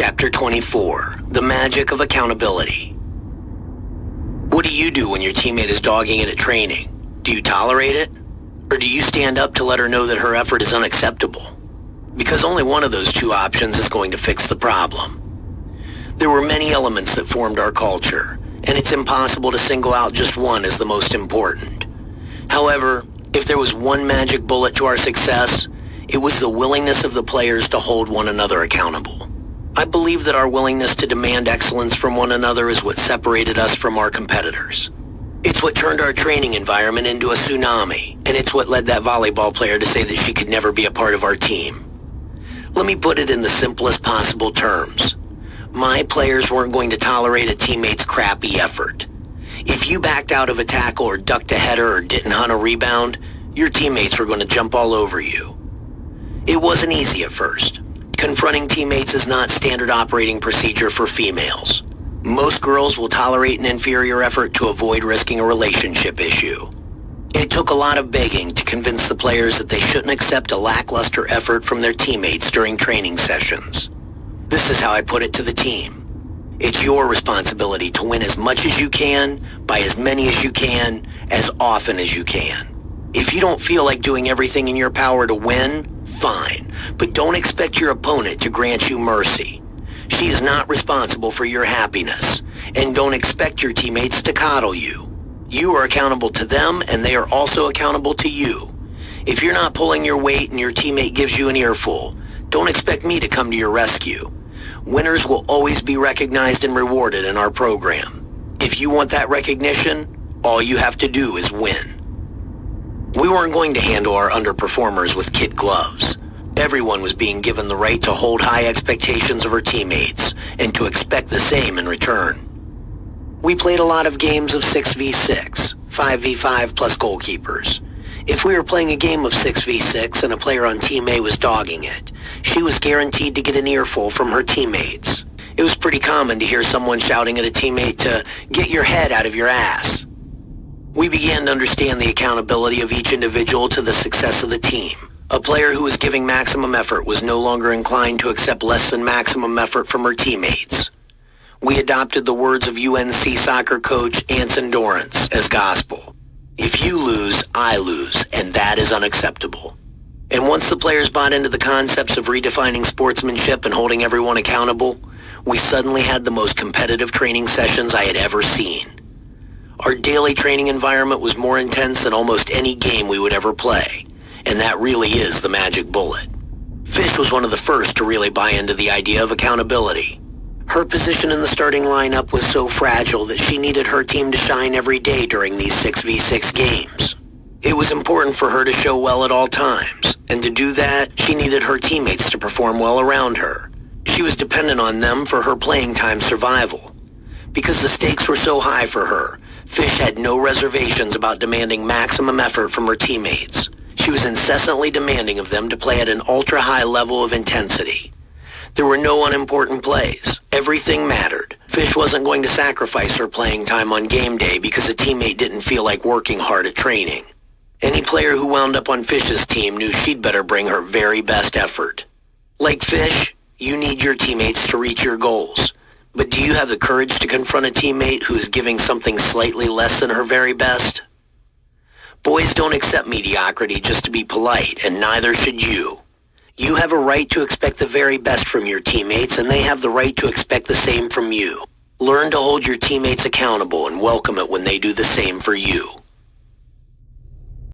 Chapter 24, The Magic of Accountability. What do you do when your teammate is dogging it at training? Do you tolerate it? Or do you stand up to let her know that her effort is unacceptable? Because only one of those two options is going to fix the problem. There were many elements that formed our culture, and it's impossible to single out just one as the most important. However, if there was one magic bullet to our success, it was the willingness of the players to hold one another accountable. I believe that our willingness to demand excellence from one another is what separated us from our competitors. It's what turned our training environment into a tsunami, and it's what led that volleyball player to say that she could never be a part of our team. Let me put it in the simplest possible terms. My players weren't going to tolerate a teammate's crappy effort. If you backed out of a tackle or ducked a header or didn't hunt a rebound, your teammates were going to jump all over you. It wasn't easy at first. Confronting teammates is not standard operating procedure for females. Most girls will tolerate an inferior effort to avoid risking a relationship issue. It took a lot of begging to convince the players that they shouldn't accept a lackluster effort from their teammates during training sessions. This is how I put it to the team. It's your responsibility to win as much as you can, by as many as you can, as often as you can. If you don't feel like doing everything in your power to win, fine, but don't expect your opponent to grant you mercy. She is not responsible for your happiness, and don't expect your teammates to coddle you. You are accountable to them, and they are also accountable to you. If you're not pulling your weight and your teammate gives you an earful, don't expect me to come to your rescue. Winners will always be recognized and rewarded in our program. If you want that recognition, all you have to do is win. We weren't going to handle our underperformers with kid gloves. Everyone was being given the right to hold high expectations of her teammates and to expect the same in return. We played a lot of games of 6v6, 5v5 plus goalkeepers. If we were playing a game of 6v6 and a player on Team A was dogging it, she was guaranteed to get an earful from her teammates. It was pretty common to hear someone shouting at a teammate to get your head out of your ass. We began to understand the accountability of each individual to the success of the team. A player who was giving maximum effort was no longer inclined to accept less than maximum effort from her teammates. We adopted the words of UNC soccer coach Anson Dorrance as gospel. If you lose, I lose, and that is unacceptable. And once the players bought into the concepts of redefining sportsmanship and holding everyone accountable, we suddenly had the most competitive training sessions I had ever seen. Our daily training environment was more intense than almost any game we would ever play, and that really is the magic bullet. Fish was one of the first to really buy into the idea of accountability. Her position in the starting lineup was so fragile that she needed her team to shine every day during these 6v6 games. It was important for her to show well at all times, and to do that, she needed her teammates to perform well around her. She was dependent on them for her playing time survival. Because the stakes were so high for her, Fish had no reservations about demanding maximum effort from her teammates. She was incessantly demanding of them to play at an ultra-high level of intensity. There were no unimportant plays. Everything mattered. Fish wasn't going to sacrifice her playing time on game day because a teammate didn't feel like working hard at training. Any player who wound up on Fish's team knew she'd better bring her very best effort. Like Fish, you need your teammates to reach your goals. But do you have the courage to confront a teammate who is giving something slightly less than her very best? Boys don't accept mediocrity just to be polite, and neither should you. You have a right to expect the very best from your teammates, and they have the right to expect the same from you. Learn to hold your teammates accountable and welcome it when they do the same for you.